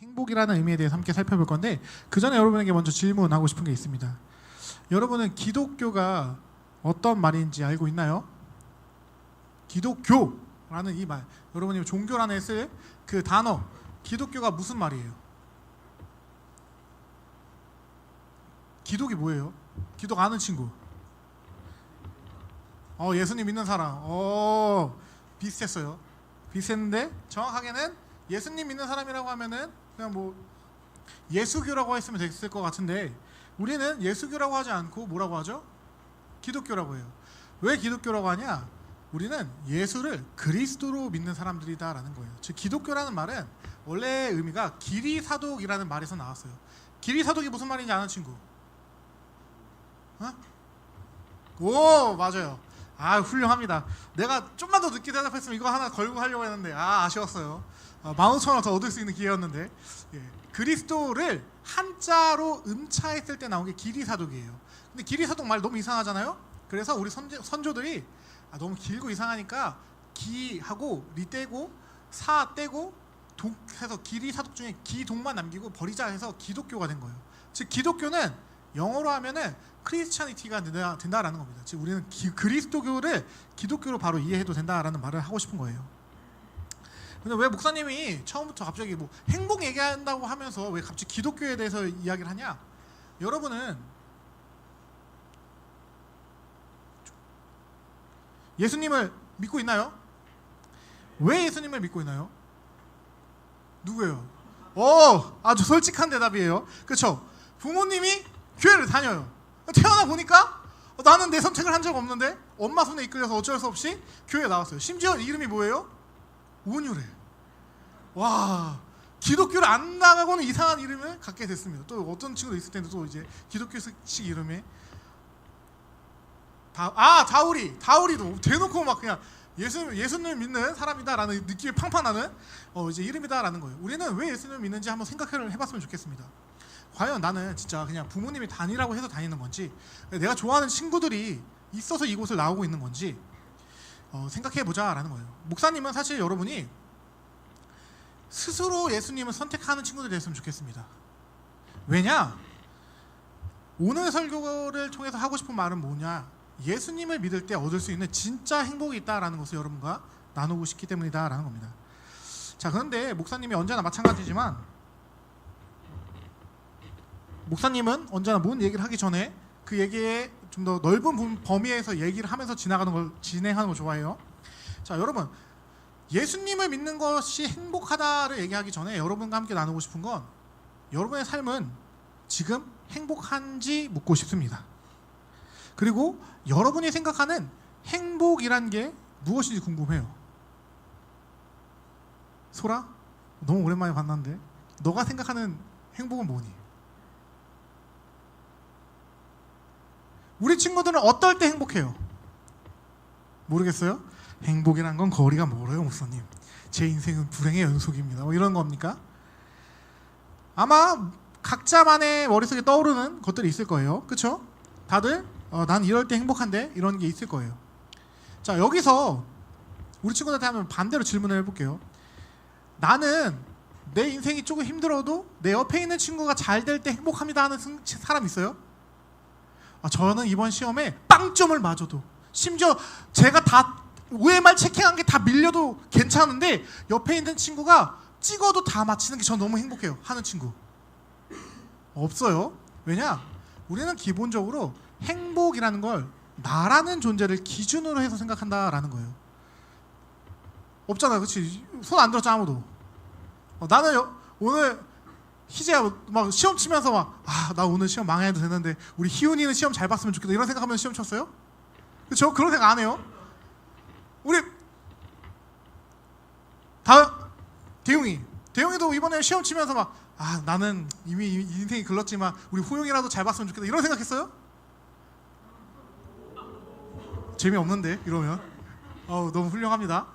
행복이라는 의미에 대해서 함께 살펴볼 건데 그 전에 여러분에게 먼저 질문하고 싶은 게 있습니다. 여러분은 기독교가 어떤 말인지 알고 있나요? 기독교라는 이 말, 여러분이 종교란에 쓸 그 단어, 기독교가 무슨 말이에요? 기독이 뭐예요? 기독 아는 친구? 예수님 믿는 사람. 비슷했어요. 비슷했는데 정확하게는 예수님 믿는 사람이라고 하면은 그냥 뭐 예수교라고 했으면 됐을 것 같은데 우리는 예수교라고 하지 않고 뭐라고 하죠? 기독교라고 해요. 왜 기독교라고 하냐? 우리는 예수를 그리스도로 믿는 사람들이다라는 거예요. 즉 기독교라는 말은 원래 의미가 기리사독이라는 말에서 나왔어요. 기리사독이 무슨 말인지 아는 친구? 오, 맞아요. 훌륭합니다. 내가 좀만 더 늦게 대답했으면 이거 하나 걸고 하려고 했는데 아쉬웠어요. 15,000원 더 얻을 수 있는 기회였는데 그리스도를 한자로 음차했을 때 나온 게 기리사독이에요. 근데 기리사독 말 너무 이상하잖아요. 그래서 우리 선조들이 너무 길고 이상하니까 기하고 리 떼고 사 떼고 독 해서 기리사독 중에 기독만 남기고 버리자 해서 기독교가 된 거예요. 즉 기독교는 영어로 하면은 크리스찬이티가 된다라는 겁니다. 즉 우리는 그리스도교를 기독교로 바로 이해해도 된다라는 말을 하고 싶은 거예요. 근데 왜 목사님이 처음부터 갑자기 뭐 행복 얘기한다고 하면서 왜 갑자기 기독교에 대해서 이야기를 하냐? 여러분은 예수님을 믿고 있나요? 왜 예수님을 믿고 있나요? 누구예요? 아주 솔직한 대답이에요. 그렇죠? 부모님이 교회를 다녀요. 태어나 보니까 나는 내 선택을 한 적 없는데 엄마 손에 이끌려서 어쩔 수 없이 교회에 나왔어요. 심지어 이름이 뭐예요? 온유래. 와, 기독교를 안 나가고는 이상한 이름을 갖게 됐습니다. 또 어떤 친구도 있을 텐데 또 이제 기독교식 이름에 다우리도 대놓고 막 그냥 예수님을 믿는 사람이다라는 느낌이 팡팡 나는 이제 이름이다라는 거예요. 우리는 왜 예수님을 믿는지 한번 생각을 해봤으면 좋겠습니다. 과연 나는 진짜 그냥 부모님이 다니라고 해서 다니는 건지 내가 좋아하는 친구들이 있어서 이곳을 나오고 있는 건지 생각해보자라는 거예요. 목사님은 사실 여러분이 스스로 예수님을 선택하는 친구들이 됐으면 좋겠습니다. 왜냐? 오늘 설교를 통해서 하고 싶은 말은 뭐냐? 예수님을 믿을 때 얻을 수 있는 진짜 행복이 있다라는 것을 여러분과 나누고 싶기 때문이다라는 겁니다. 자, 그런데 목사님이 언제나 마찬가지지만 목사님은 언제나 뭔 얘기를 하기 전에 그 얘기에 좀 더 넓은 범위에서 얘기를 하면서 진행하는 걸 좋아해요. 자, 여러분, 예수님을 믿는 것이 행복하다를 얘기하기 전에 여러분과 함께 나누고 싶은 건 여러분의 삶은 지금 행복한지 묻고 싶습니다. 그리고 여러분이 생각하는 행복이란 게 무엇인지 궁금해요. 소라? 너무 오랜만에 만났는데 너가 생각하는 행복은 뭐니? 우리 친구들은 어떨 때 행복해요? 모르겠어요? 행복이란 건 거리가 멀어요, 목사님. 제 인생은 불행의 연속입니다. 뭐 이런 겁니까? 아마 각자만의 머릿속에 떠오르는 것들이 있을 거예요. 그렇죠? 다들 난 이럴 때 행복한데 이런 게 있을 거예요. 자, 여기서 우리 친구들한테 한번 반대로 질문을 해볼게요. 나는 내 인생이 조금 힘들어도 내 옆에 있는 친구가 잘 될 때 행복합니다 하는 사람 있어요? 저는 이번 시험에 빵점을 맞아도 심지어 제가 다 OMR 체킹한 게 다 밀려도 괜찮은데 옆에 있는 친구가 찍어도 다 맞히는 게 전 너무 행복해요 하는 친구 없어요. 왜냐? 우리는 기본적으로 행복이라는 걸 나라는 존재를 기준으로 해서 생각한다라는 거예요. 없잖아, 그렇지? 손 안 들었잖아 아무도. 나는 오늘 희재야 막 시험 치면서 나 오늘 시험 망해도 되는데 우리 희훈이는 시험 잘 봤으면 좋겠다 이런 생각하면서 시험 쳤어요? 그렇죠? 그런 생각 안 해요. 우리 대용이도 이번에 시험 치면서 나는 이미 인생이 글렀지만 우리 호용이라도 잘 봤으면 좋겠다 이런 생각했어요? 재미없는데 이러면 너무 훌륭합니다.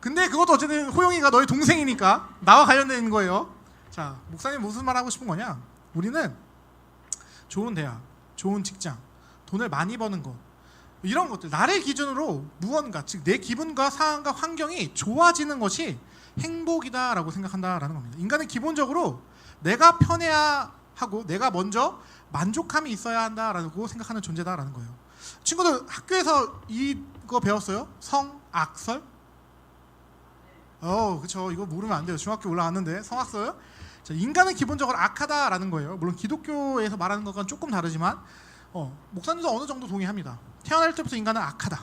근데 그것도 어쨌든 호용이가 너의 동생이니까 나와 관련된 거예요. 자, 목사님 무슨 말 하고 싶은 거냐? 우리는 좋은 대학, 좋은 직장, 돈을 많이 버는 것 이런 것들 나를 기준으로 무언가 즉 내 기분과 상황과 환경이 좋아지는 것이 행복이다라고 생각한다라는 겁니다. 인간은 기본적으로 내가 편해야 하고 내가 먼저 만족감이 있어야 한다라고 생각하는 존재다라는 거예요. 친구들 학교에서 이거 배웠어요? 성악설? 그쵸. 이거 모르면 안 돼요. 중학교 올라왔는데 성악설. 자, 인간은 기본적으로 악하다라는 거예요. 물론 기독교에서 말하는 것과는 조금 다르지만 목사님도 어느 정도 동의합니다. 태어날 때부터 인간은 악하다.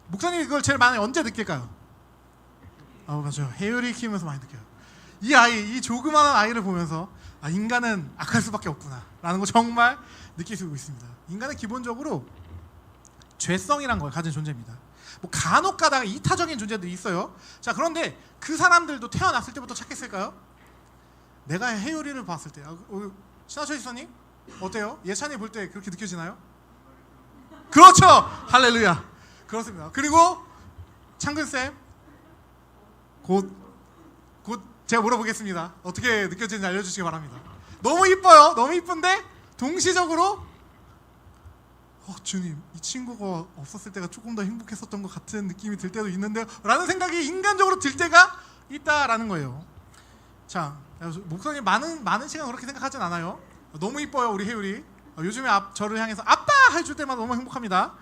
목사님이 그걸 제일 많이 언제 느낄까요? 맞아요. 해율이 키우면서 많이 느껴요. 이 조그마한 아이를 보면서 인간은 악할 수밖에 없구나 라는 거 정말 느낄 수 있습니다. 인간은 기본적으로 죄성이란 걸 가진 존재입니다. 뭐 간혹 가다가 이타적인 존재들이 있어요. 자, 그런데 그 사람들도 태어났을 때부터 착했을까요? 내가 해율이를 봤을 때 신하철 지사님 어때요? 예찬이 볼 때 그렇게 느껴지나요? 그렇죠. 할렐루야. 그렇습니다. 그리고 창근쌤 곧 제가 물어보겠습니다. 어떻게 느껴지는지 알려주시기 바랍니다. 너무 이뻐요. 너무 이쁜데 동시적으로 주님, 이 친구가 없었을 때가 조금 더 행복했었던 것 같은 느낌이 들 때도 있는데요 라는 생각이 인간적으로 들 때가 있다라는 거예요. 자, 목사님 많은 시간 그렇게 생각하진 않아요. 너무 이뻐요 우리 혜율이. 요즘에 저를 향해서 아빠 해줄 때마다 너무 행복합니다.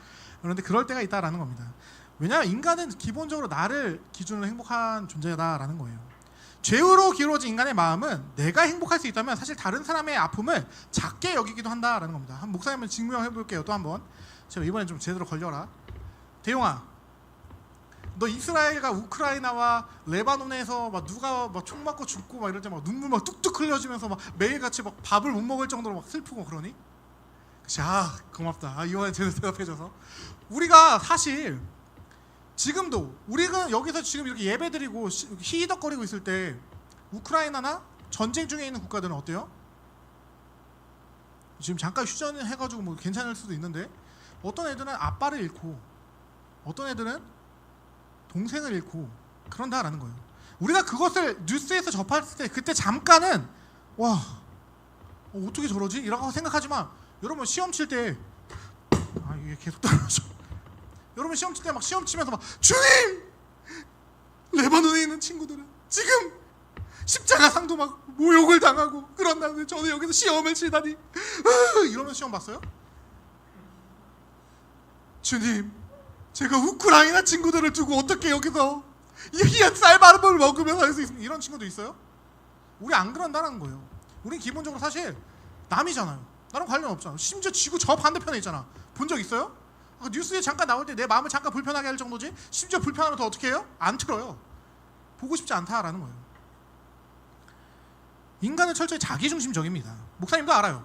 그런데 그럴 때가 있다라는 겁니다. 왜냐하면 인간은 기본적으로 나를 기준으로 행복한 존재다라는 거예요. 죄로 기울어진 인간의 마음은 내가 행복할 수 있다면 사실 다른 사람의 아픔을 작게 여기기도 한다라는 겁니다. 한 목사님을 증명해 볼게요. 또 한번. 제가 이번엔 좀 제대로 걸려라. 대용아, 너 이스라엘과 우크라이나와 레바논에서 막 누가 막 총 맞고 죽고 막 이럴 때 막 눈물 막 뚝뚝 흘려지면서 막 매일같이 막 밥을 못 먹을 정도로 막 슬프고 그러니? 그치, 고맙다. 이번엔 제대로 대답해줘서. 우리가 사실 지금도 우리가 여기서 지금 이렇게 예배드리고 희덕거리고 있을 때 우크라이나나 전쟁 중에 있는 국가들은 어때요? 지금 잠깐 휴전을 해가지고 뭐 괜찮을 수도 있는데 어떤 애들은 아빠를 잃고 어떤 애들은 동생을 잃고 그런다라는 거예요. 우리가 그것을 뉴스에서 접했을 때 그때 잠깐은 어떻게 저러지? 이라고 생각하지만 여러분 시험 칠 때 이게 계속 떨어져. 여러분 시험 칠 때 막 시험 치면서 막 주님! 레바논에 있는 친구들은 지금 십자가상도 막 모욕을 당하고 그런다는데 저는 여기서 시험을 치다니 이러면서 시험 봤어요? 주님, 제가 우크라이나 친구들을 두고 어떻게 여기서 이 희한 쌀밥을 먹으면서 할 수 있습니까? 이런 친구도 있어요? 우리 안 그런다는 거예요. 우린 기본적으로 사실 남이잖아요. 나랑 관련 없잖아. 심지어 지구 저 반대편에 있잖아. 본 적 있어요? 뉴스에 잠깐 나올 때 내 마음을 잠깐 불편하게 할 정도지 심지어 불편하면 더 어떻게 해요? 안 틀어요. 보고 싶지 않다라는 거예요. 인간은 철저히 자기중심적입니다. 목사님도 알아요.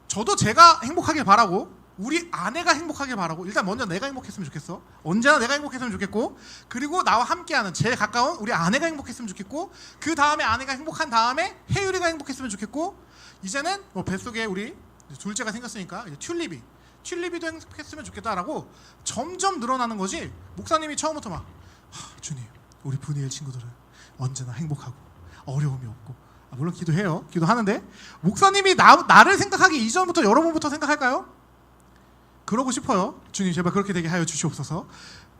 저도 제가 행복하길 바라고 우리 아내가 행복하길 바라고 일단 먼저 내가 행복했으면 좋겠어. 언제나 내가 행복했으면 좋겠고 그리고 나와 함께하는 제일 가까운 우리 아내가 행복했으면 좋겠고 그 다음에 아내가 행복한 다음에 혜율이가 행복했으면 좋겠고 이제는 뭐 뱃속에 우리 둘째가 생겼으니까 이제 튤립이도 행복했으면 좋겠다라고 점점 늘어나는 거지. 목사님이 처음부터 막 주님 우리 분이엘 친구들은 언제나 행복하고 어려움이 없고 물론 기도해요. 기도하는데 목사님이 나를 생각하기 이전부터 여러분부터 생각할까요? 그러고 싶어요. 주님 제발 그렇게 되게 하여 주시옵소서.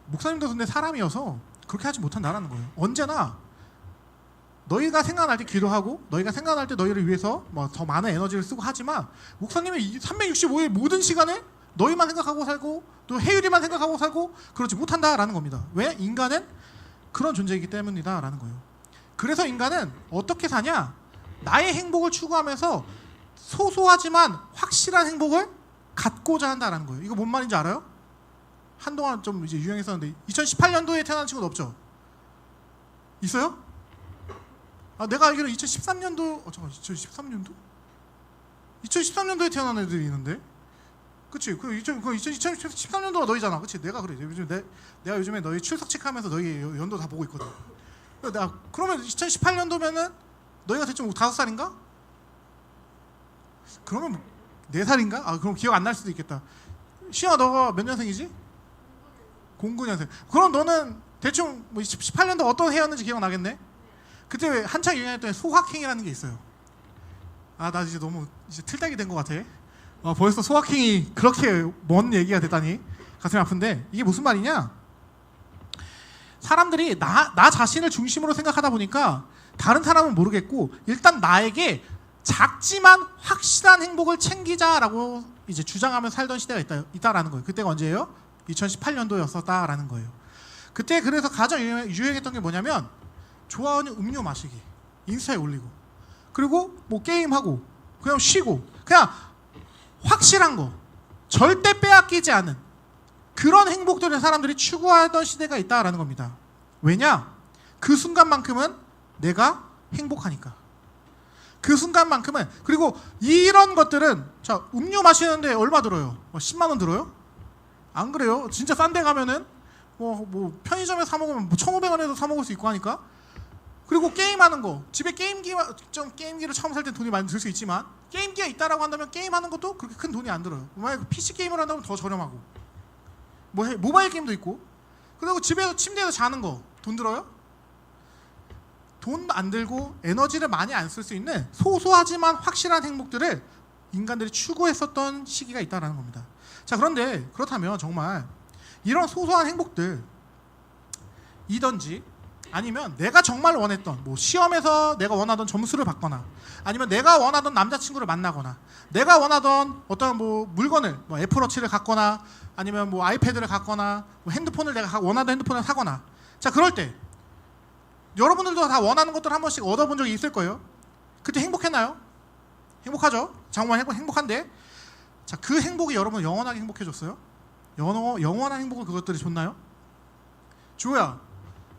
목사님도 근데 사람이어서 그렇게 하지 못한다라는 거예요. 언제나 너희가 생각날 때 기도하고 너희가 생각날 때 너희를 위해서 뭐 더 많은 에너지를 쓰고 하지만 목사님이 365일 모든 시간을 너희만 생각하고 살고 또 혜율이만 생각하고 살고 그러지 못한다라는 겁니다. 왜? 인간은 그런 존재이기 때문이다라는 거예요. 그래서 인간은 어떻게 사냐? 나의 행복을 추구하면서 소소하지만 확실한 행복을 갖고자 한다라는 거예요. 이거 뭔 말인지 알아요? 한동안 좀 이제 유행했었는데 2018년도에 태어난 친구도 없죠? 있어요? 내가 알기로 2013년도 잠깐 2013년도? 2013년도에 태어난 애들이 있는데, 그치? 그 2013년도가 너희잖아, 그치? 내가 그래. 내가 요즘에 너희 출석 체크하면서 너희 연도 다 보고 있거든. 그러면 2018년도면은 너희가 대충 5살인가? 그러면 4살인가? 그럼 기억 안 날 수도 있겠다. 시영아 너가 몇 년생이지? 09년생. 그럼 너는 대충 뭐 18년도 어떤 해였는지 기억나겠네? 그때 한창 유행했던 소확행이라는 게 있어요. 나 이제 너무 이제 틀딱이 된 것 같아. 벌써 소확행이 그렇게 먼 얘기가 됐다니 가슴이 아픈데 이게 무슨 말이냐? 사람들이 나 자신을 중심으로 생각하다 보니까 다른 사람은 모르겠고 일단 나에게 작지만 확실한 행복을 챙기자라고 이제 주장하며 살던 시대가 있다라는 거예요. 그때가 언제예요? 2018년도였었다라는 거예요. 그때 그래서 가장 유행했던 게 뭐냐면 좋아하는 음료 마시기, 인스타에 올리고, 그리고 뭐 게임하고, 그냥 쉬고, 그냥 확실한 거, 절대 빼앗기지 않은 그런 행복들을 사람들이 추구하던 시대가 있다라는 겁니다. 왜냐? 그 순간만큼은 내가 행복하니까. 그 순간만큼은. 그리고 이런 것들은, 자, 음료 마시는데 얼마 들어요? 10만 원 들어요? 안 그래요? 진짜 싼 데 가면은 뭐 편의점에 사 먹으면 1,500원에도 사 먹을 수 있고 하니까. 그리고 게임하는 거, 집에 게임기를 처음 살 땐 돈이 많이 들 수 있지만 게임기가 있다라고 한다면 게임하는 것도 그렇게 큰 돈이 안 들어요. 만약에 PC 게임을 한다면 더 저렴하고, 모바일 게임도 있고. 그리고 집에서 침대에서 자는 거 돈 들어요? 돈 안 들고 에너지를 많이 안 쓸 수 있는 소소하지만 확실한 행복들을 인간들이 추구했었던 시기가 있다는 겁니다. 자, 그런데 그렇다면 정말 이런 소소한 행복들이든지 아니면 내가 정말 원했던, 뭐 시험에서 내가 원하던 점수를 받거나, 아니면 내가 원하던 남자친구를 만나거나, 내가 원하던 어떤 뭐 물건을, 뭐 애플워치를 갖거나, 아니면 뭐 아이패드를 갖거나, 뭐 핸드폰을 내가 원하던 핸드폰을 사거나. 자, 그럴 때 여러분들도 다 원하는 것들 한 번씩 얻어본 적이 있을 거예요. 그때 행복했나요? 행복하죠? 정말 행복한데, 자, 그 행복이 여러분 영원하게 행복해졌어요? 영원한 행복을 그것들이 줬나요? 조야,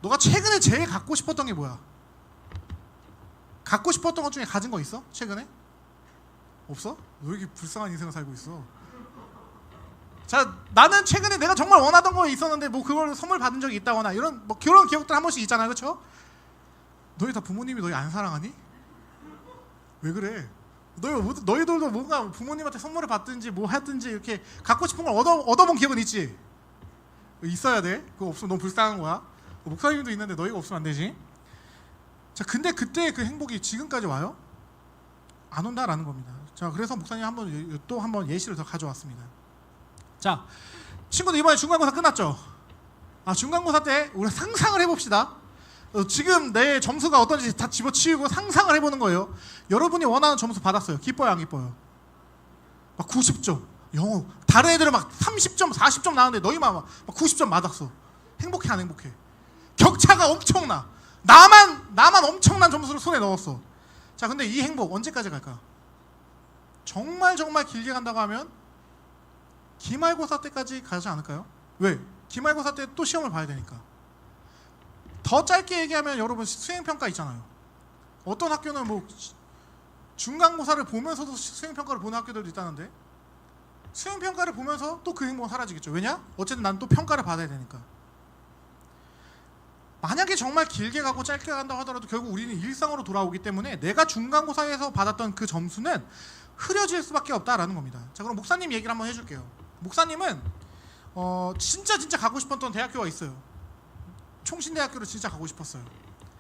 너가 최근에 제일 갖고 싶었던 게 뭐야? 갖고 싶었던 것 중에 가진 거 있어? 최근에? 없어? 너 이렇게 불쌍한 인생을 살고 있어. 자, 나는 최근에 내가 정말 원하던 거 있었는데 뭐 그걸 선물 받은 적이 있다거나 이런 뭐 그런 기억들 한 번씩 있잖아요, 그렇죠? 너희 다 부모님이 너희 안 사랑하니? 왜 그래? 너희들도 뭔가 부모님한테 선물을 받든지 뭐 하든지 이렇게 갖고 싶은 걸 얻어본 기억은 있지? 있어야 돼. 그거 없으면 너무 불쌍한 거야. 목사님도 있는데 너희가 없으면 안 되지. 자, 근데 그때 그 행복이 지금까지 와요? 안 온다라는 겁니다. 자, 그래서 목사님 또 한번 예시를 더 가져왔습니다. 자, 친구들 이번에 중간고사 끝났죠? 중간고사 때 우리 상상을 해봅시다. 지금 내 점수가 어떤지 다 집어치우고 상상을 해보는 거예요. 여러분이 원하는 점수 받았어요. 기뻐요, 안 기뻐요? 막 90점 영어, 다른 애들은 막 30점 40점 나왔는데 너희만 막 90점 맞았어. 행복해, 안 행복해? 격차가 엄청나. 나만 엄청난 점수를 손에 넣었어. 자, 근데 이 행복 언제까지 갈까? 정말 길게 간다고 하면 기말고사 때까지 가지 않을까요? 왜? 기말고사 때 또 시험을 봐야 되니까. 더 짧게 얘기하면 여러분 수행평가 있잖아요. 어떤 학교는 뭐 중간고사를 보면서도 수행평가를 보는 학교들도 있다는데, 수행평가를 보면서 또 그 행복은 사라지겠죠. 왜냐? 어쨌든 난 또 평가를 받아야 되니까. 만약에 정말 길게 가고 짧게 간다고 하더라도 결국 우리는 일상으로 돌아오기 때문에 내가 중간고사에서 받았던 그 점수는 흐려질 수밖에 없다라는 겁니다. 자, 그럼 목사님 얘기를 한번 해줄게요. 목사님은 진짜 가고 싶었던 대학교가 있어요. 총신대학교를 진짜 가고 싶었어요.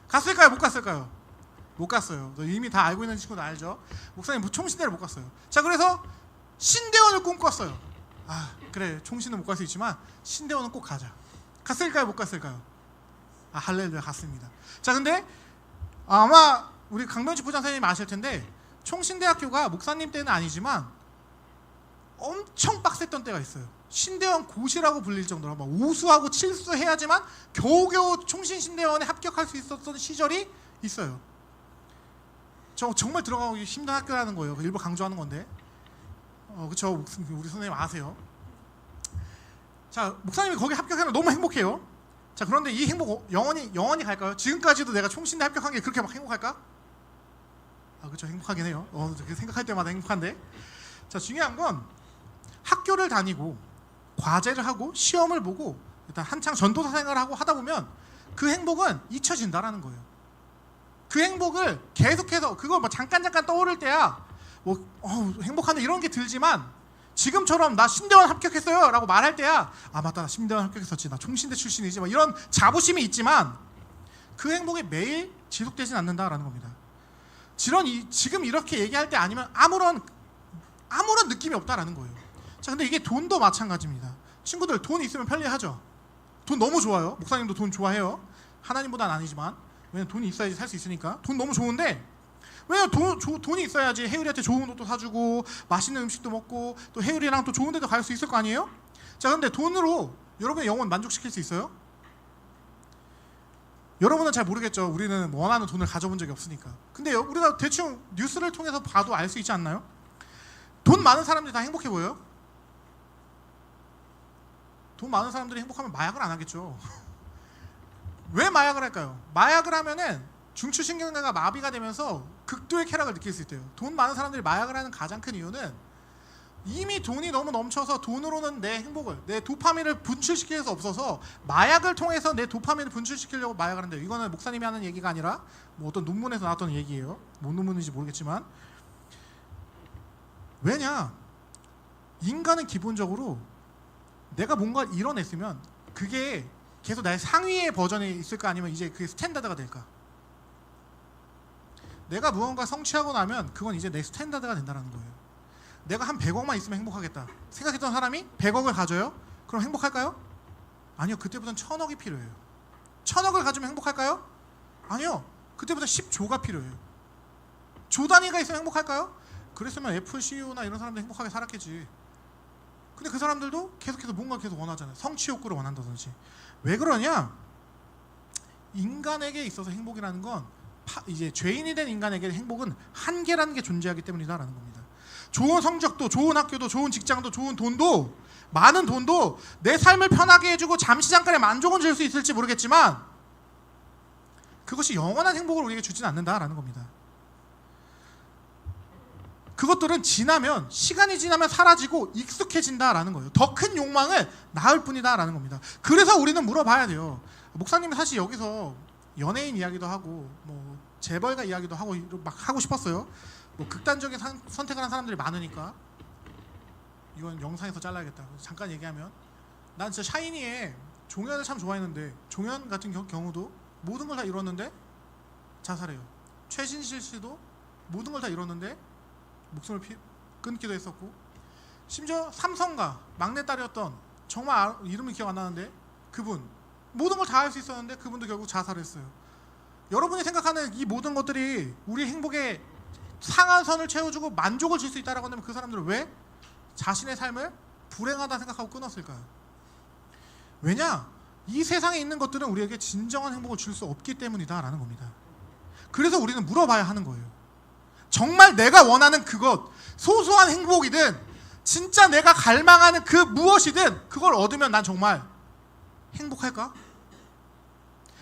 갔을까요? 못 갔을까요? 못 갔어요. 이미 다 알고 있는 친구들 알죠? 목사님 총신대를 못 갔어요. 자, 그래서 신대원을 꿈꿨어요. 그래, 총신은 못 갈 수 있지만 신대원은 꼭 가자. 갔을까요? 못 갔을까요? 할렐루야, 갔습니다. 자, 근데 아마 우리 강병지 부장 선생님이 아실 텐데 총신대학교가 목사님 때는 아니지만 엄청 빡셌던 때가 있어요. 신대원 고시라고 불릴 정도로 막 우수하고 칠수해야지만 겨우겨우 총신대원에 합격할 수 있었던 시절이 있어요. 정말 들어가기 힘든 학교라는 거예요. 일부 강조하는 건데. 그쵸, 우리 선생님 아세요. 자, 목사님이 거기 합격하면 너무 행복해요. 자, 그런데 이 행복 영원히 갈까요? 지금까지도 내가 총신대 합격한 게 그렇게 막 행복할까? 그렇죠, 행복하긴 해요. 생각할 때마다 행복한데. 자, 중요한 건 학교를 다니고 과제를 하고 시험을 보고 일단 한창 전도사 생활을 하고 하다 보면 그 행복은 잊혀진다라는 거예요. 그 행복을 계속해서 그거 뭐 잠깐 떠오를 때야 뭐 행복한데 이런 게 들지만, 지금처럼 나 신대원 합격했어요 라고 말할 때야 맞다, 나 신대원 합격했었지, 나 총신대 출신이지, 막 이런 자부심이 있지만 그 행복이 매일 지속되진 않는다라는 겁니다. 지금 이렇게 얘기할 때 아니면 아무런 느낌이 없다라는 거예요. 자, 근데 이게 돈도 마찬가지입니다. 친구들, 돈 있으면 편리하죠? 돈 너무 좋아요. 목사님도 돈 좋아해요. 하나님보다는 아니지만 왜냐면 돈이 있어야지 살 수 있으니까 돈 너무 좋은데 왜냐면 돈이 있어야지 혜율이한테 좋은 옷도 사주고 맛있는 음식도 먹고 또 혜율이랑 또 좋은 데도 갈 수 있을 거 아니에요? 자, 근데 돈으로 여러분의 영혼 만족시킬 수 있어요? 여러분은 잘 모르겠죠. 우리는 원하는 돈을 가져본 적이 없으니까. 근데 우리가 대충 뉴스를 통해서 봐도 알 수 있지 않나요? 돈 많은 사람들이 다 행복해 보여요? 돈 많은 사람들이 행복하면 마약을 안 하겠죠. 왜 마약을 할까요? 마약을 하면은 중추신경계가 마비가 되면서 극도의 쾌락을 느낄 수 있대요. 돈 많은 사람들이 마약을 하는 가장 큰 이유는 이미 돈이 너무 넘쳐서 돈으로는 내 행복을, 내 도파민을 분출시킬 수 없어서 마약을 통해서 내 도파민을 분출시키려고 마약을 한대요. 이거는 목사님이 하는 얘기가 아니라 뭐 어떤 논문에서 나왔던 얘기예요. 뭔 논문인지 모르겠지만. 왜냐? 인간은 기본적으로 내가 뭔가 이뤄냈으면 그게 계속 나의 상위의 버전이 있을까 아니면 이제 그게 스탠다드가 될까? 내가 무언가 성취하고 나면 그건 이제 내 스탠다드가 된다는 거예요. 내가 한 100억만 있으면 행복하겠다 생각했던 사람이 100억을 가져요? 그럼 행복할까요? 아니요. 그때부터는 1000억이 필요해요. 1000억을 가지면 행복할까요? 아니요. 그때부터 10조가 필요해요. 조 단위가 있으면 행복할까요? 그랬으면 애플 CEO나 이런 사람들 행복하게 살았겠지. 근데 그 사람들도 계속해서 뭔가 계속 원하잖아요. 성취 욕구를 원한다든지. 왜 그러냐? 인간에게 있어서 행복이라는 건 이제 죄인이 된 인간에게 행복은 한계라는 게 존재하기 때문이다라는 겁니다. 좋은 성적도, 좋은 학교도, 좋은 직장도, 좋은 돈도, 많은 돈도 내 삶을 편하게 해주고 잠시 잠깐의 만족은 줄 수 있을지 모르겠지만 그것이 영원한 행복을 우리에게 주진 않는다라는 겁니다. 그것들은 지나면, 시간이 지나면 사라지고 익숙해진다라는 거예요. 더 큰 욕망을 낳을 뿐이다라는 겁니다. 그래서 우리는 물어봐야 돼요. 목사님이 사실 여기서 연예인 이야기도 하고 뭐 재벌가 이야기도 하고 막 하고 싶었어요. 뭐 극단적인 선택을 한 사람들이 많으니까 이건 영상에서 잘라야겠다. 잠깐 얘기하면 난 진짜 샤이니의 종현을 참 좋아했는데 종현 같은 경우도 모든 걸 다 이뤘는데 자살해요. 최신실 씨도 모든 걸 다 이뤘는데 목숨을 끊기도 했었고 심지어 삼성가 막내딸이었던 정말 이름이 기억 안 나는데 그분 모든 걸 다 할 수 있었는데 그분도 결국 자살했어요. 여러분이 생각하는 이 모든 것들이 우리 행복의 상한선을 채워주고 만족을 줄 수 있다라고 한다면 그 사람들은 왜 자신의 삶을 불행하다 생각하고 끊었을까요? 왜냐? 이 세상에 있는 것들은 우리에게 진정한 행복을 줄 수 없기 때문이다라는 겁니다. 그래서 우리는 물어봐야 하는 거예요. 정말 내가 원하는 그것, 소소한 행복이든 진짜 내가 갈망하는 그 무엇이든 그걸 얻으면 난 정말 행복할까?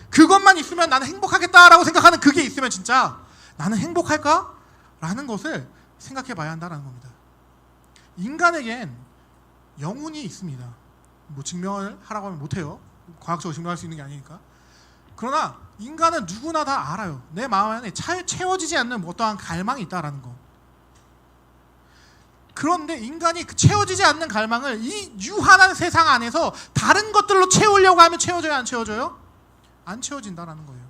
그것만 있으면 나는 행복하겠다라고 생각하는 그게 있으면 진짜 나는 행복할까? 라는 것을 생각해 봐야 한다는 겁니다. 인간에겐 영혼이 있습니다. 뭐 증명을 하라고 하면 못해요. 과학적으로 증명할 수 있는 게 아니니까. 그러나 인간은 누구나 다 알아요. 내 마음 안에 채워지지 않는 어떠한 갈망이 있다라는 거. 그런데 인간이 그 채워지지 않는 갈망을 이 유한한 세상 안에서 다른 것들로 채우려고 하면 채워져요, 안 채워져요? 안 채워진다라는 거예요.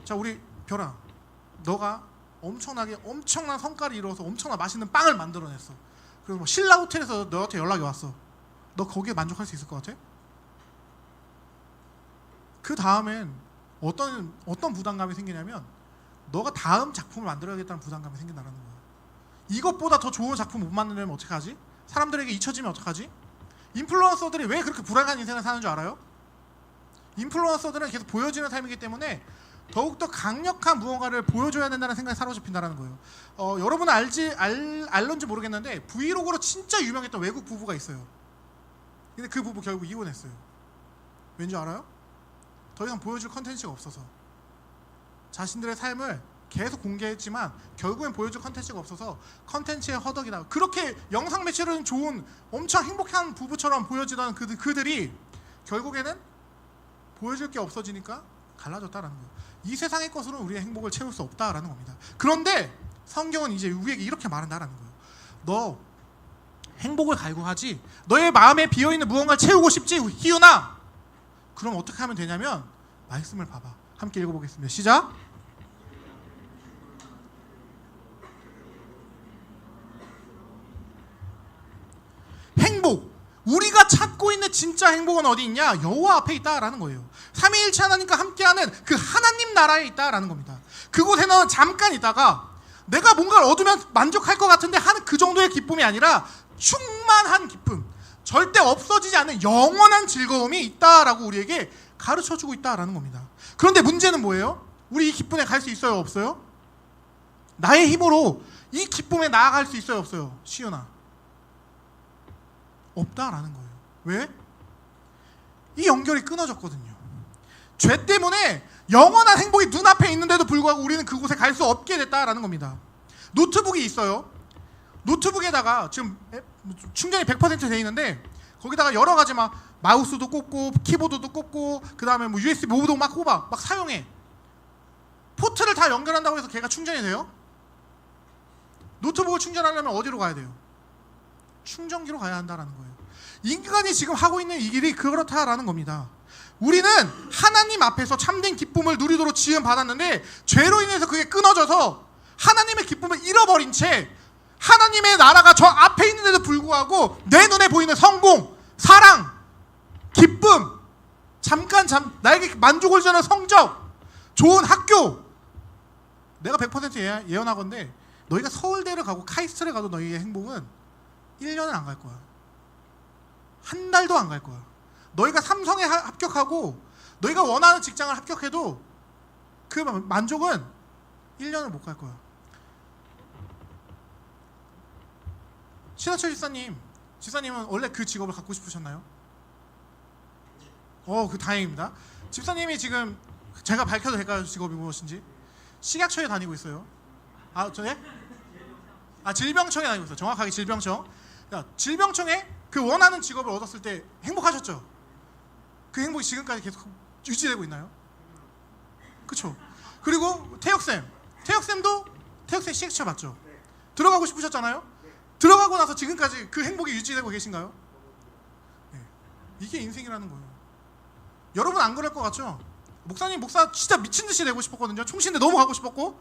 자, 우리 별아, 너가 엄청난 성과를 이루어서 엄청난 맛있는 빵을 만들어냈어. 그리고 뭐 신라 호텔에서 너한테 연락이 왔어. 너 거기에 만족할 수 있을 것 같아? 그 다음엔 어떤 부담감이 생기냐면 너가 다음 작품을 만들어야겠다는 부담감이 생긴다는 거야. 이것보다 더 좋은 작품 못 만들면 어떡하지? 사람들에게 잊혀지면 어떡하지? 인플루언서들이 왜 그렇게 불행한 인생을 사는 줄 알아요? 인플루언서들은 계속 보여지는 삶이기 때문에 더욱더 강력한 무언가를 보여줘야 된다는 생각에 사로잡힌다는 거예요. 여러분은 알런지 모르겠는데 브이로그로 진짜 유명했던 외국 부부가 있어요. 근데 그 부부 결국 이혼했어요. 왠지 알아요? 더 이상 보여줄 컨텐츠가 없어서. 자신들의 삶을 계속 공개했지만 결국엔 보여줄 컨텐츠가 없어서 컨텐츠의 허덕이다. 그렇게 영상 매체로는 좋은 엄청 행복한 부부처럼 보여지던 그들이 결국에는 보여줄 게 없어지니까 갈라졌다라는 거예요. 이 세상의 것으로는 우리의 행복을 채울 수 없다라는 겁니다. 그런데 성경은 이제 우리에게 이렇게 말한다라는 거예요. 너 행복을 갈구하지 너의 마음에 비어있는 무언가를 채우고 싶지 희윤아. 그럼 어떻게 하면 되냐면 말씀을 봐봐. 함께 읽어보겠습니다. 시작. 행복, 우리가 찾고 있는 진짜 행복은 어디 있냐? 여호와 앞에 있다라는 거예요. 삼위일체 하나님과 함께하는 그 하나님 나라에 있다라는 겁니다. 그곳에는 잠깐 있다가 내가 뭔가를 얻으면 만족할 것 같은데 하는 그 정도의 기쁨이 아니라 충만한 기쁨, 절대 없어지지 않는 영원한 즐거움이 있다라고 우리에게 가르쳐주고 있다라는 겁니다. 그런데 문제는 뭐예요? 우리 이 기쁨에 갈 수 있어요? 없어요? 나의 힘으로 이 기쁨에 나아갈 수 있어요? 없어요? 시연아, 없다라는 거예요. 왜? 이 연결이 끊어졌거든요. 죄 때문에 영원한 행복이 눈앞에 있는데도 불구하고 우리는 그곳에 갈 수 없게 됐다라는 겁니다. 노트북이 있어요. 노트북에다가 지금 충전이 100% 돼 있는데 거기다가 여러 가지 막 마우스도 꽂고 키보드도 꽂고 그 다음에 뭐 USB 모드도 막 꼽아 막 사용해. 포트를 다 연결한다고 해서 걔가 충전이 돼요? 노트북을 충전하려면 어디로 가야 돼요? 충전기로 가야 한다라는 거예요. 인간이 지금 하고 있는 이 길이 그렇다라는 겁니다. 우리는 하나님 앞에서 참된 기쁨을 누리도록 지음 받았는데 죄로 인해서 그게 끊어져서 하나님의 기쁨을 잃어버린 채 하나님의 나라가 저 앞에 있는데도 불구하고 내 눈에 보이는 성공, 사랑, 기쁨, 나에게 만족을 주는 성적, 좋은 학교, 내가 100% 예언하건대 너희가 서울대를 가고 카이스트를 가도 너희의 행복은 1년은 안 갈 거야. 한 달도 안 갈 거야. 너희가 삼성에 합격하고 너희가 원하는 직장을 합격해도 그 만족은 1년을 못 갈 거야. 신하철 집사님은 원래 그 직업을 갖고 싶으셨나요? 그 다행입니다. 집사님이 지금 제가 밝혀도 될까요? 직업이 무엇인지? 식약처에 다니고 있어요. 질병청에 다니고 있어요. 정확하게 질병청. 질병청에 그 원하는 직업을 얻었을 때 행복하셨죠? 그 행복이 지금까지 계속 유지되고 있나요? 그쵸? 그리고 태혁쌤도 태혁쌤 식약처 맞죠? 들어가고 싶으셨잖아요? 들어가고 나서 지금까지 그 행복이 유지되고 계신가요? 네. 이게 인생이라는 거예요. 여러분 안 그럴 것 같죠? 목사님 목사 진짜 미친듯이 되고 싶었거든요. 총신대 너무 가고 싶었고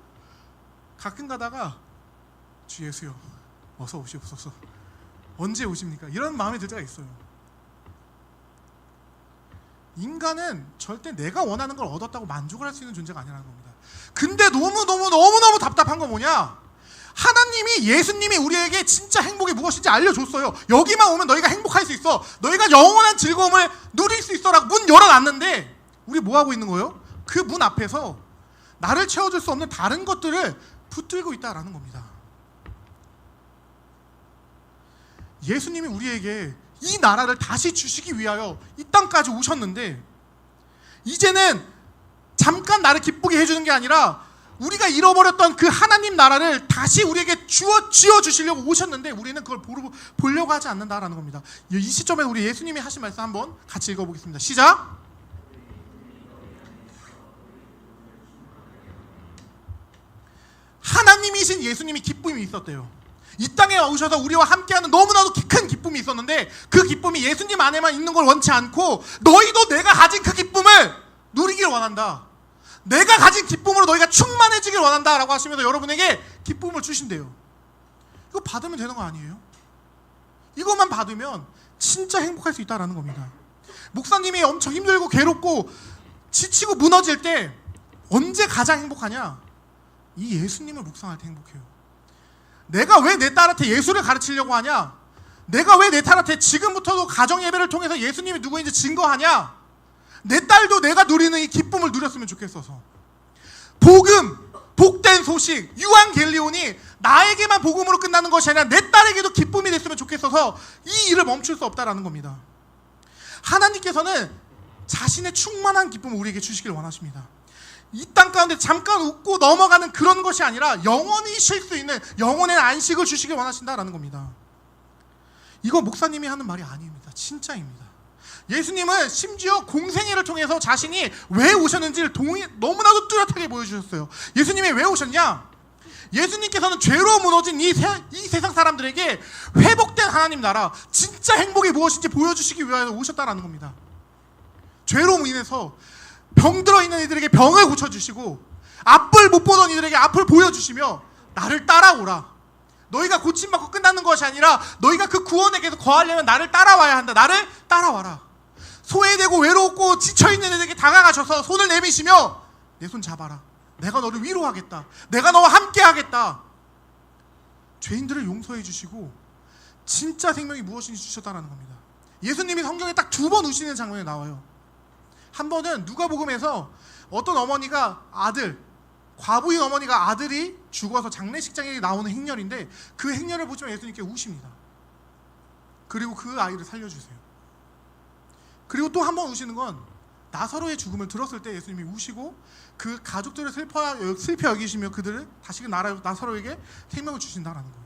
가끔 가다가 주 예수여 어서 오시옵소서 언제 오십니까? 이런 마음이 들 때가 있어요. 인간은 절대 내가 원하는 걸 얻었다고 만족을 할 수 있는 존재가 아니라는 겁니다. 근데 너무너무 답답한 건 뭐냐? 하나님이 예수님이 우리에게 진짜 행복이 무엇인지 알려줬어요. 여기만 오면 너희가 행복할 수 있어. 너희가 영원한 즐거움을 누릴 수 있어라고 문 열어놨는데 우리 뭐 하고 있는 거예요? 그 문 앞에서 나를 채워줄 수 없는 다른 것들을 붙들고 있다라는 겁니다. 예수님이 우리에게 이 나라를 다시 주시기 위하여 이 땅까지 오셨는데 이제는 잠깐 나를 기쁘게 해주는 게 아니라 우리가 잃어버렸던 그 하나님 나라를 다시 우리에게 쥐어주시려고 오셨는데 우리는 그걸 보려고 하지 않는다라는 겁니다. 이 시점에 우리 예수님이 하신 말씀 한번 같이 읽어보겠습니다. 시작! 하나님이신 예수님이 기쁨이 있었대요. 이 땅에 오셔서 우리와 함께하는 너무나도 큰 기쁨이 있었는데 그 기쁨이 예수님 안에만 있는 걸 원치 않고 너희도 내가 가진 그 기쁨을 누리길 원한다. 내가 가진 기쁨으로 너희가 충만해지길 원한다 라고 하시면서 여러분에게 기쁨을 주신대요. 이거 받으면 되는 거 아니에요? 이것만 받으면 진짜 행복할 수 있다는 겁니다. 목사님이 엄청 힘들고 괴롭고 지치고 무너질 때 언제 가장 행복하냐? 이 예수님을 묵상할 때 행복해요. 내가 왜 내 딸한테 예수를 가르치려고 하냐? 내가 왜 내 딸한테 지금부터도 가정 예배를 통해서 예수님이 누구인지 증거하냐? 내 딸도 내가 누리는 이 기쁨을 누렸으면 좋겠어서. 복음, 복된 소식, 유앙겔리온이 나에게만 복음으로 끝나는 것이 아니라 내 딸에게도 기쁨이 됐으면 좋겠어서 이 일을 멈출 수 없다라는 겁니다. 하나님께서는 자신의 충만한 기쁨을 우리에게 주시길 원하십니다. 이 땅 가운데 잠깐 웃고 넘어가는 그런 것이 아니라 영원히 쉴 수 있는 영혼의 안식을 주시길 원하신다라는 겁니다. 이거 목사님이 하는 말이 아닙니다. 진짜입니다. 예수님은 심지어 공생애를 통해서 자신이 왜 오셨는지를 너무나도 뚜렷하게 보여주셨어요. 예수님이 왜 오셨냐? 예수님께서는 죄로 무너진 이 세상 사람들에게 회복된 하나님 나라, 진짜 행복이 무엇인지 보여주시기 위하여 오셨다는 겁니다. 죄로 인해서 병들어 있는 이들에게 병을 고쳐주시고 앞을 못 보던 이들에게 앞을 보여주시며 나를 따라오라. 너희가 고침받고 끝나는 것이 아니라 너희가 그 구원에 계속 거하려면 나를 따라와야 한다. 나를 따라와라. 소외되고 외롭고 지쳐있는 애들에게 다가가셔서 손을 내미시며 내 손 잡아라. 내가 너를 위로하겠다. 내가 너와 함께하겠다. 죄인들을 용서해 주시고 진짜 생명이 무엇인지 주셨다는 겁니다. 예수님이 성경에 딱 2번 우시는 장면이 나와요. 한 번은 누가복음에서 어떤 어머니가 과부인 어머니가 아들이 죽어서 장례식장에 나오는 행렬인데 그 행렬을 보시면 예수님께 우십니다. 그리고 그 아이를 살려주세요. 그리고 또 한 번 우시는 건 나사로의 죽음을 들었을 때 예수님이 우시고 그 가족들을 슬퍼 여기시며 그들을 다시금 나사로에게 생명을 주신다라는 거예요.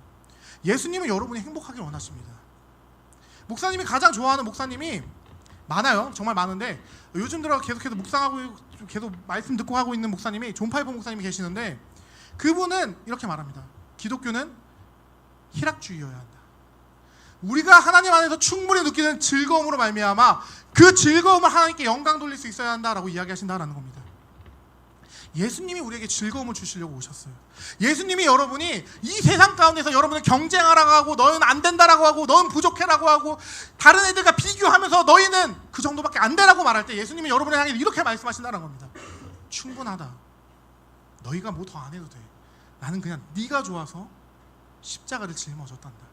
예수님은 여러분이 행복하길 원하십니다. 목사님이 가장 좋아하는 목사님이 많아요. 정말 많은데 요즘 들어 계속해서 묵상하고 계속 말씀 듣고 하고 있는 목사님이 존 파이퍼 목사님이 계시는데 그분은 이렇게 말합니다. 기독교는 희락주의여야 한다. 우리가 하나님 안에서 충분히 느끼는 즐거움으로 말미암아 그 즐거움을 하나님께 영광 돌릴 수 있어야 한다라고 이야기하신다라는 겁니다. 예수님이 우리에게 즐거움을 주시려고 오셨어요. 예수님이 여러분이 이 세상 가운데서 여러분을 경쟁하라고 하고 너희는 안 된다라고 하고 너는 부족해라고 하고 다른 애들과 비교하면서 너희는 그 정도밖에 안 되라고 말할 때 예수님이 여러분을 향해 이렇게 말씀하신다는 겁니다. 충분하다. 너희가 뭐 더 안 해도 돼. 나는 그냥 네가 좋아서 십자가를 짊어졌단다.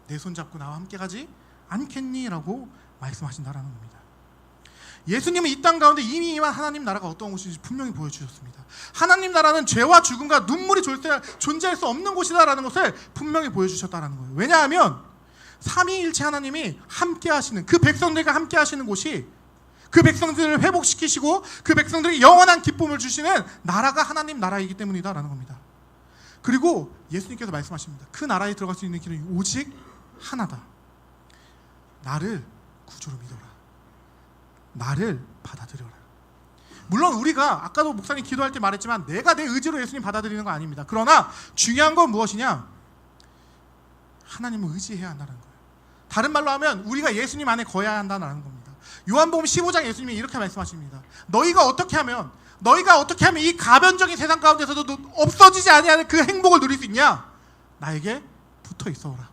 내 손 잡고 나와 함께 가지 않겠니? 라고 말씀하신다라는 겁니다. 예수님은 이 땅 가운데 이미 임한 하나님 나라가 어떤 곳인지 분명히 보여주셨습니다. 하나님 나라는 죄와 죽음과 눈물이 존재할 수 없는 곳이다라는 것을 분명히 보여주셨다는 거예요. 왜냐하면 삼위일체 하나님이 함께 하시는 그 백성들과 함께 하시는 곳이 그 백성들을 회복시키시고 그 백성들에게 영원한 기쁨을 주시는 나라가 하나님 나라이기 때문이다라는 겁니다. 그리고 예수님께서 말씀하십니다. 그 나라에 들어갈 수 있는 길은 오직 하나다. 나를 구주로 믿어라. 나를 받아들여라. 물론 우리가 아까도 목사님 기도할 때 말했지만 내가 내 의지로 예수님 받아들이는 거 아닙니다. 그러나 중요한 건 무엇이냐? 하나님을 의지해야 한다는 거예요. 다른 말로 하면 우리가 예수님 안에 거해야 한다는 겁니다. 요한복음 15장 예수님이 이렇게 말씀하십니다. 너희가 어떻게 하면 이 가변적인 세상 가운데서도 없어지지 아니하는 그 행복을 누릴 수 있냐? 나에게 붙어 있어라.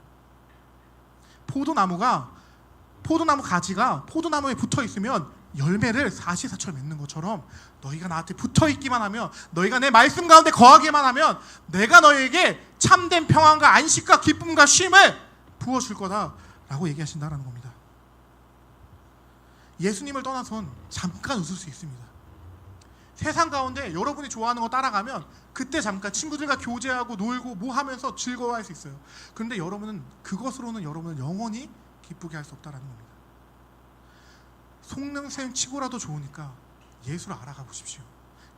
포도나무 가지가 포도나무에 붙어 있으면 열매를 사시사철 맺는 것처럼 너희가 나한테 붙어 있기만 하면, 너희가 내 말씀 가운데 거하기만 하면 내가 너희에게 참된 평안과 안식과 기쁨과 쉼을 부어줄 거다라고 얘기하신다는 겁니다. 예수님을 떠나선 잠깐 웃을 수 있습니다. 세상 가운데 여러분이 좋아하는 거 따라가면 그때 잠깐 친구들과 교제하고 놀고 뭐 하면서 즐거워할 수 있어요. 그런데 여러분은 그것으로는 여러분을 영원히 기쁘게 할 수 없다는 겁니다. 속능샘 치고라도 좋으니까 예수를 알아가 보십시오.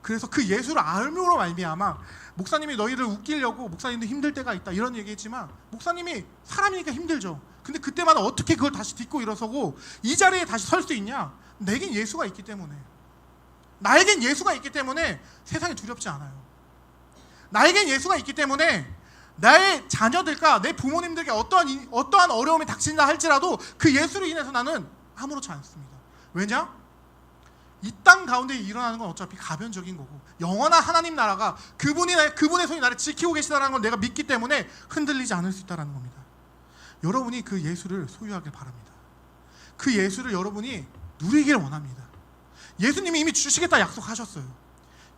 그래서 그 예수를 알므로 말미암아 목사님이 너희를 웃기려고 목사님도 힘들 때가 있다 이런 얘기했지만 목사님이 사람이니까 힘들죠. 근데 그때마다 어떻게 그걸 다시 딛고 일어서고 이 자리에 다시 설 수 있냐? 내겐 예수가 있기 때문에, 나에겐 예수가 있기 때문에 세상이 두렵지 않아요. 나에겐 예수가 있기 때문에 나의 자녀들과 내 부모님들에게 어떠한 어려움이 닥친다 할지라도 그 예수로 인해서 나는 아무렇지 않습니다. 왜냐? 이 땅 가운데 일어나는 건 어차피 가변적인 거고 영원한 하나님 나라가 그분의 손이 나를 지키고 계시다는 걸 내가 믿기 때문에 흔들리지 않을 수 있다는 겁니다. 여러분이 그 예수를 소유하길 바랍니다. 그 예수를 여러분이 누리길 원합니다. 예수님이 이미 주시겠다 약속하셨어요.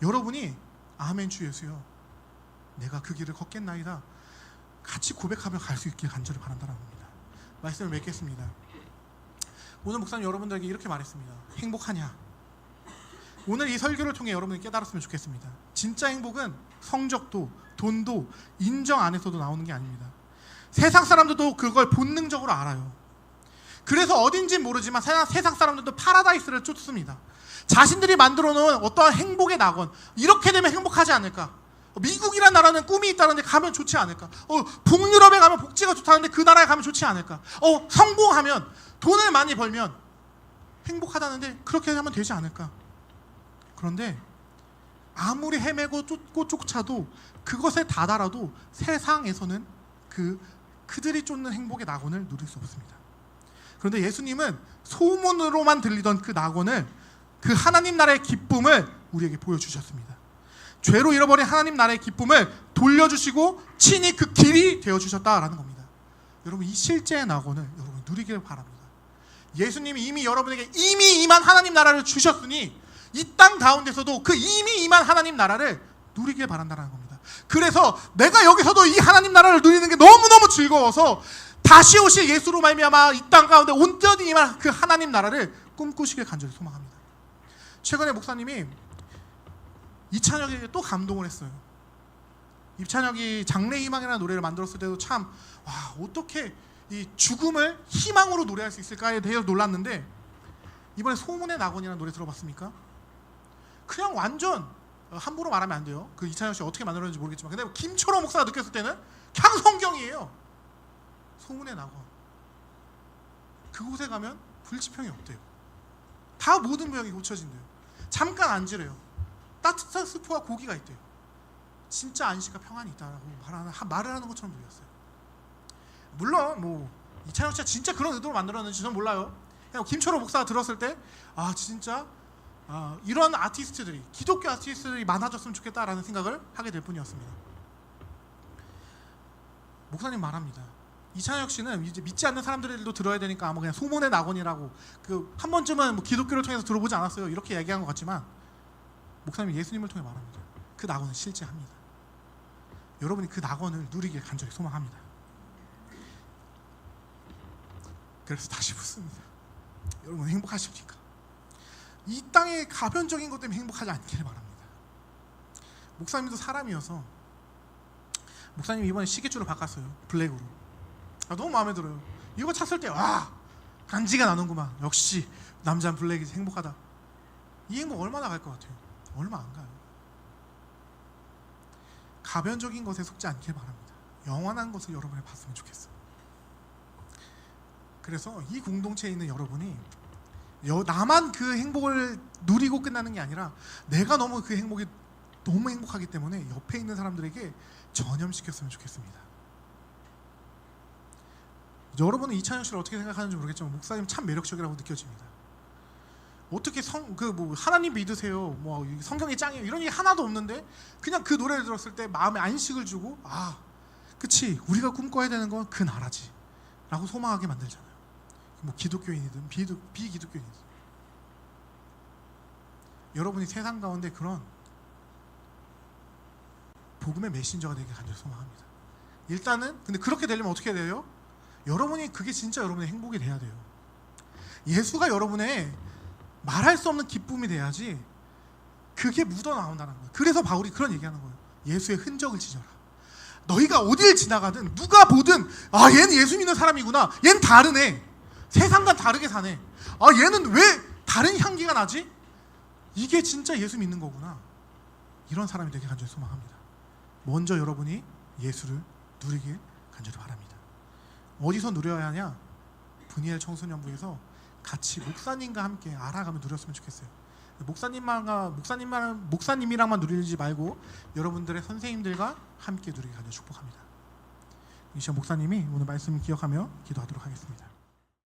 여러분이 아멘 주 예수여 내가 그 길을 걷겠나이다 같이 고백하며 갈 수 있길 간절히 바란다는 겁니다. 말씀을 맺겠습니다. 오늘 목사님 여러분들에게 이렇게 말했습니다. 행복하냐? 오늘 이 설교를 통해 여러분이 깨달았으면 좋겠습니다. 진짜 행복은 성적도 돈도 인정 안에서도 나오는 게 아닙니다. 세상 사람들도 그걸 본능적으로 알아요. 그래서 어딘지 모르지만 세상 사람들도 파라다이스를 쫓습니다. 자신들이 만들어 놓은 어떠한 행복의 낙원, 이렇게 되면 행복하지 않을까? 미국이란 나라는 꿈이 있다는데 가면 좋지 않을까? 북유럽에 가면 복지가 좋다는데 그 나라에 가면 좋지 않을까? 성공하면, 돈을 많이 벌면 행복하다는데 그렇게 하면 되지 않을까? 그런데 아무리 헤매고 쫓고 쫓아도 그것에 다다라도 세상에서는 그들이 쫓는 행복의 낙원을 누릴 수 없습니다. 그런데 예수님은 소문으로만 들리던 그 낙원을, 그 하나님 나라의 기쁨을 우리에게 보여주셨습니다. 죄로 잃어버린 하나님 나라의 기쁨을 돌려주시고 친히 그 길이 되어주셨다라는 겁니다. 여러분, 이 실제의 낙원을 여러분 누리길 바랍니다. 예수님이 이미 여러분에게 이미 임한 하나님 나라를 주셨으니 이 땅 가운데서도 그 이미 임한 하나님 나라를 누리길 바란다는 겁니다. 그래서 내가 여기서도 이 하나님 나라를 누리는 게 너무너무 즐거워서 다시 오실 예수로 말미암아 이 땅 가운데 온전히 임한 그 하나님 나라를 꿈꾸시길 간절히 소망합니다. 최근에 목사님이 이찬혁에게 또 감동을 했어요. 이찬혁이 장래희망이라는 노래를 만들었을 때도 참 어떻게 이 죽음을 희망으로 노래할 수 있을까에 대해서 놀랐는데, 이번에 소문의 낙원이라는 노래 들어봤습니까? 그냥 완전 함부로 말하면 안 돼요. 그 이찬혁 씨 어떻게 만들었는지 모르겠지만, 근데 김철호 목사가 느꼈을 때는 그냥 성경이에요. 소문의 낙원. 그곳에 가면 불지평이 없대요. 다 모든 병이 고쳐진대요. 잠깐 앉으래요. 따뜻한 스프와 고기가 있대요. 진짜 안식과 평안이 있다라고 말을 하는 것처럼 들렸어요. 물론 뭐 이찬혁 씨가 진짜 그런 의도로 만들었는지 저는 몰라요. 그냥 김철호 목사가 들었을 때 진짜 이런 아티스트들이, 기독교 아티스트들이 많아졌으면 좋겠다라는 생각을 하게 될 뿐이었습니다. 목사님 말합니다. 이찬혁 씨는 이제 믿지 않는 사람들도 들어야 되니까 그냥 소문의 낙원이라고 한 번쯤은 뭐 기독교를 통해서 들어보지 않았어요, 이렇게 얘기한 것 같지만, 목사님이 예수님을 통해 말합니다. 그 낙원은 실제합니다. 여러분이 그 낙원을 누리길 간절히 소망합니다. 그래서 다시 묻습니다. 여러분 행복하십니까? 이 땅의 가변적인 것 때문에 행복하지 않기를 바랍니다. 목사님도 사람이어서 목사님이 이번에 시계줄을 바꿨어요. 블랙으로. 너무 마음에 들어요. 이거 찼을 때 간지가 나는구만. 역시 남자는 블랙이 행복하다. 이 행복 얼마나 갈 것 같아요? 얼마 안 가요. 가변적인 것에 속지 않길 바랍니다. 영원한 것을 여러분이 봤으면 좋겠어요. 그래서 이 공동체에 있는 여러분이 나만 그 행복을 누리고 끝나는 게 아니라 내가 너무 그 행복이 너무 행복하기 때문에 옆에 있는 사람들에게 전염시켰으면 좋겠습니다. 여러분은 이찬혁 씨를 어떻게 생각하는지 모르겠지만 목사님 참 매력적이라고 느껴집니다. 어떻게 하나님 믿으세요, 성경이 짱이에요, 이런 얘기 하나도 없는데 그냥 그 노래를 들었을 때 마음에 안식을 주고 그치, 우리가 꿈꿔야 되는 건 그 나라지 라고 소망하게 만들잖아요. 기독교인이든 비기독교인이든. 여러분이 세상 가운데 그런 복음의 메신저가 되길 간절히 소망합니다. 일단은 근데 그렇게 되려면 어떻게 해야 돼요? 여러분이 그게 진짜 여러분의 행복이 돼야 돼요. 예수가 여러분의 말할 수 없는 기쁨이 돼야지 그게 묻어나온다는 거예요. 그래서 바울이 그런 얘기하는 거예요. 예수의 흔적을 지져라. 너희가 어딜 지나가든 누가 보든 얘는 예수 믿는 사람이구나, 얘는 다르네, 세상과 다르게 사네, 얘는 왜 다른 향기가 나지? 이게 진짜 예수 믿는 거구나. 이런 사람이 되게 간절히 소망합니다. 먼저 여러분이 예수를 누리길 간절히 바랍니다. 어디서 누려야 하냐? 브니엘 청소년부에서 같이 목사님과 함께 알아가며 누렸으면 좋겠어요. 목사님이랑만 누리지 말고 여러분들의 선생님들과 함께 누리기 간절히 축복합니다. 이 시간 목사님이 오늘 말씀을 기억하며 기도하도록 하겠습니다.